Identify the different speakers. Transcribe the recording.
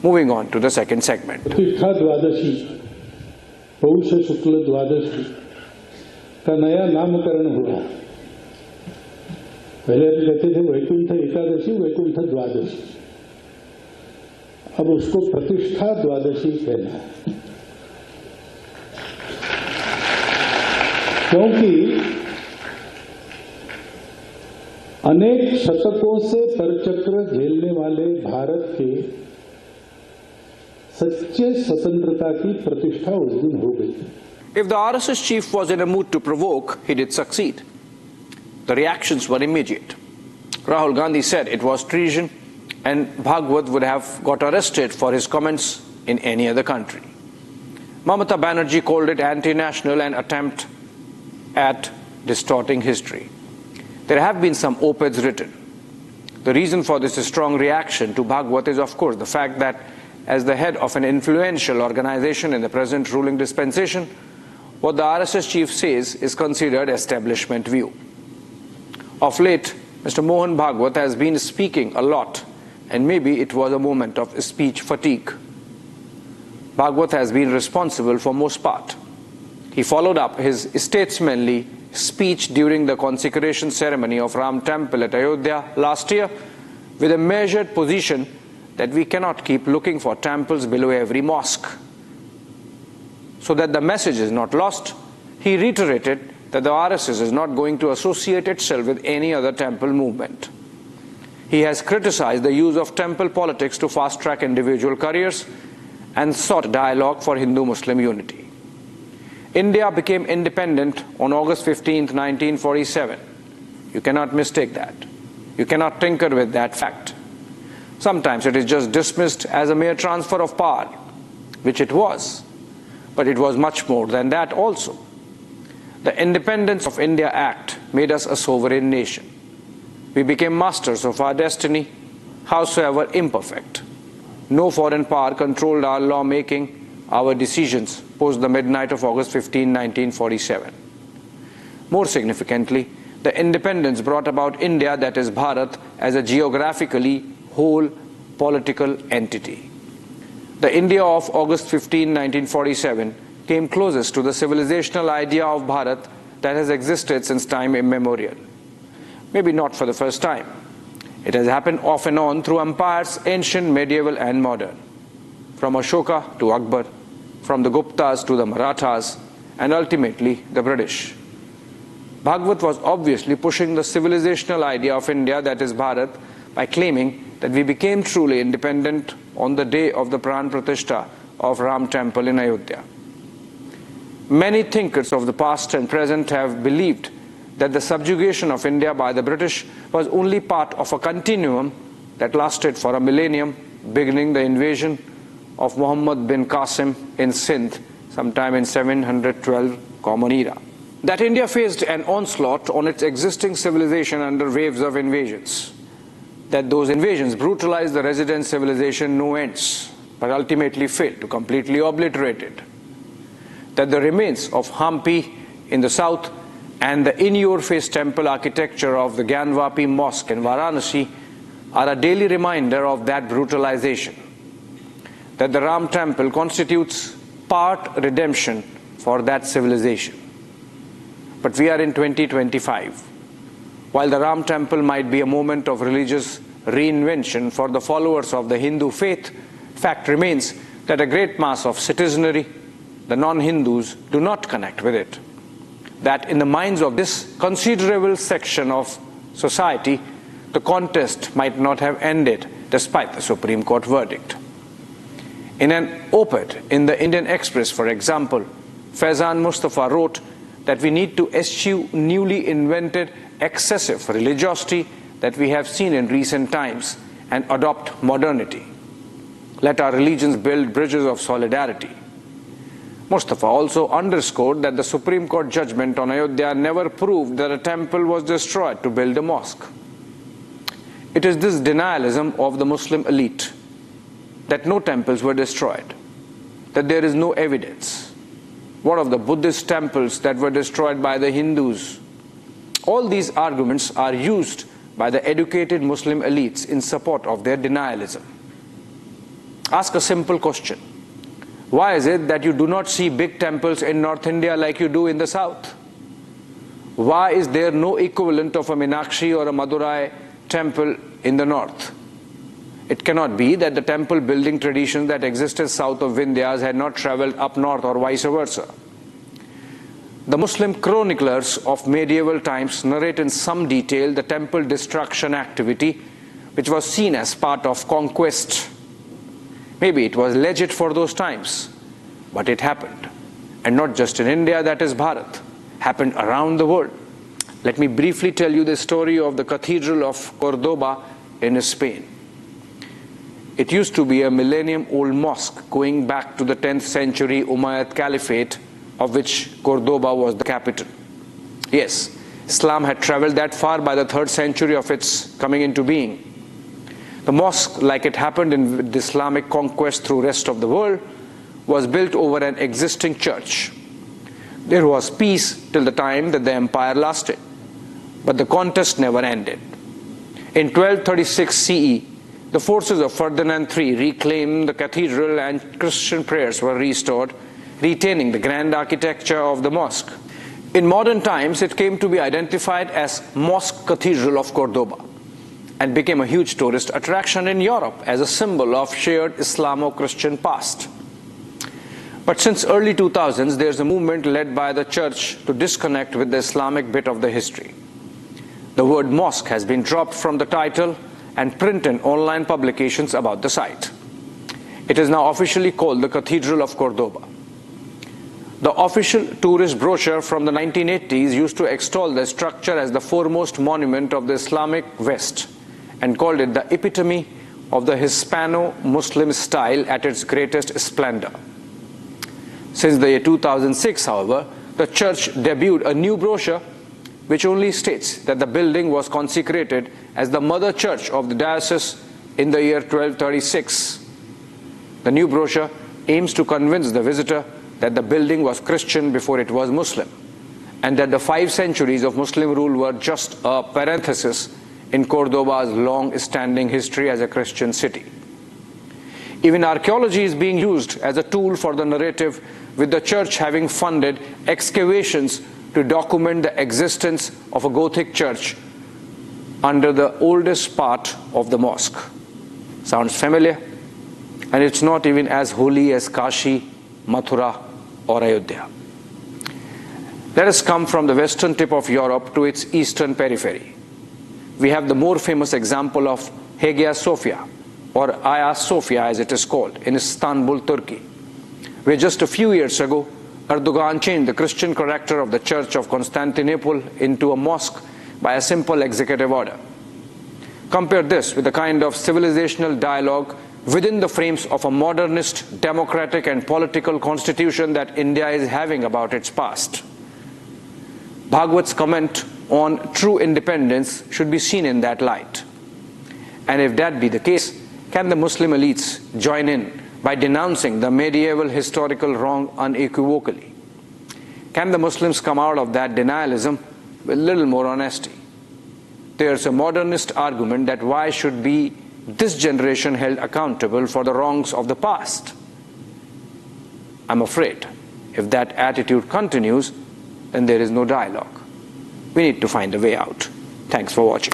Speaker 1: Moving on to the second segment.
Speaker 2: प्रतिष्ठा द्वादशी, पौष शुक्ल द्वादशी का नया नामकरण हुआ। पहले हम कहते थे वैकुंठ एकादशी, वैकुंठ द्वादशी, अब उसको प्रतिष्ठा द्वादशी कहना है। क्योंकि अनेक शतकों से परचक्र झेलने वाले भारत के सच्चे स्वतंत्रता की प्रतिष्ठा उस दिन हो गई।
Speaker 1: If the RSS chief was in a mood to provoke, he did succeed. The reactions were immediate. Rahul Gandhi said it was treason, and Bhagwat would have got arrested for his comments in any other country. Mamata Banerjee called it anti-national and attempt at distorting history. There have been some op-eds written. The reason for this strong reaction to Bhagwat is, of course, the fact that as the head of an influential organization in the present ruling dispensation, what the RSS chief says is considered establishment view. Of late, Mr. Mohan Bhagwat has been speaking a lot, and maybe it was a moment of speech fatigue. Bhagwat has been responsible for most part. He followed up his statesmanly speech during the consecration ceremony of Ram Temple at Ayodhya last year with a measured position that we cannot keep looking for temples below every mosque. So that the message is not lost, he reiterated that the RSS is not going to associate itself with any other temple movement. He has criticized the use of temple politics to fast-track individual careers and sought dialogue for Hindu-Muslim unity. India became independent on August 15, 1947. You cannot mistake that. You cannot tinker with that fact. Sometimes it is just dismissed as a mere transfer of power, which it was. But it was much more than that also. The Independence of India Act made us a sovereign nation. We became masters of our destiny, howsoever imperfect. No foreign power controlled our lawmaking, our decisions post the midnight of August 15, 1947. More significantly, the independence brought about India, that is Bharat, as a geographically whole political entity. The India of August 15, 1947 came closest to the civilizational idea of Bharat that has existed since time immemorial. Maybe not for the first time. It has happened off and on through empires, ancient, medieval and modern. From Ashoka to Akbar, from the Guptas to the Marathas, and ultimately the British. Bhagwat was obviously pushing the civilizational idea of India, that is Bharat, by claiming that we became truly independent on the day of the Pran Pratishtha of Ram Temple in Ayodhya. Many thinkers of the past and present have believed that the subjugation of India by the British was only part of a continuum that lasted for a millennium, beginning the invasion of Muhammad bin Qasim in Sindh sometime in 712 Common Era. That India faced an onslaught on its existing civilization under waves of invasions. That those invasions brutalized the resident civilization no ends, but ultimately failed to completely obliterate it. That the remains of Hampi in the south and the in-your-face temple architecture of the Gyanvapi Mosque in Varanasi are a daily reminder of that brutalization. That the Ram Temple constitutes part redemption for that civilization. But we are in 2025. While the Ram Temple might be a moment of religious reinvention for the followers of the Hindu faith, fact remains that a great mass of citizenry, the non-Hindus, do not connect with it. That in the minds of this considerable section of society, the contest might not have ended despite the Supreme Court verdict. In an op-ed in the Indian Express, for example, Faizan Mustafa wrote that we need to eschew newly invented excessive religiosity that we have seen in recent times and adopt modernity. Let our religions build bridges of solidarity. Mustafa also underscored that the Supreme Court judgment on Ayodhya never proved that a temple was destroyed to build a mosque. It is this denialism of the Muslim elite that no temples were destroyed, that there is no evidence. What of the Buddhist temples that were destroyed by the Hindus? All these arguments are used by the educated Muslim elites in support of their denialism. Ask a simple question. Why is it that you do not see big temples in North India like you do in the South? Why is there no equivalent of a Meenakshi or a Madurai temple in the North? It cannot be that the temple building traditions that existed south of Vindhyas had not traveled up north or vice versa. The Muslim chroniclers of medieval times narrate in some detail the temple destruction activity, which was seen as part of conquest. Maybe it was legit for those times, but it happened. And not just in India, that is Bharat. Happened around the world. Let me briefly tell you the story of the Cathedral of Cordoba in Spain. It used to be a millennium-old mosque going back to the 10th century Umayyad Caliphate, of which Cordoba was the capital. Yes, Islam had traveled that far by the 3rd century of its coming into being. The mosque, like it happened in the Islamic conquest through the rest of the world, was built over an existing church. There was peace till the time that the empire lasted, but the contest never ended. In 1236 CE, the forces of Ferdinand III reclaimed the cathedral and Christian prayers were restored, retaining the grand architecture of the mosque. In modern times, it came to be identified as Mosque Cathedral of Cordoba and became a huge tourist attraction in Europe as a symbol of shared Islamo-Christian past. But since early 2000s, there's a movement led by the church to disconnect with the Islamic bit of the history. The word mosque has been dropped from the title and print and online publications about the site. It is now officially called the Cathedral of Cordoba. The official tourist brochure from the 1980s used to extol the structure as the foremost monument of the Islamic West and called it the epitome of the Hispano-Muslim style at its greatest splendor. Since the year 2006, however, the church debuted a new brochure which only states that the building was consecrated as the mother church of the diocese in the year 1236. The new brochure aims to convince the visitor that the building was Christian before it was Muslim, and that the 5 centuries of Muslim rule were just a parenthesis in Cordoba's long-standing history as a Christian city. Even archaeology is being used as a tool for the narrative, with the church having funded excavations to document the existence of a Gothic church under the oldest part of the mosque. Sounds familiar? And it's not even as holy as Kashi, Mathura, or Ayodhya. Let us come from the western tip of Europe to its eastern periphery. We have the more famous example of Hagia Sophia, or Hagia Sophia as it is called, in Istanbul, Turkey, where just a few years ago, Erdogan changed the Christian character of the Church of Constantinople into a mosque by a simple executive order. Compare this with the kind of civilizational dialogue within the frames of a modernist, democratic and political constitution that India is having about its past. Bhagwat's comment on true independence should be seen in that light. And if that be the case, can the Muslim elites join in by denouncing the medieval historical wrong unequivocally? Can the Muslims come out of that denialism with a little more honesty? There's a modernist argument that why should be this generation held accountable for the wrongs of the past? I'm afraid if that attitude continues, then there is no dialogue. We need to find a way out. Thanks for watching.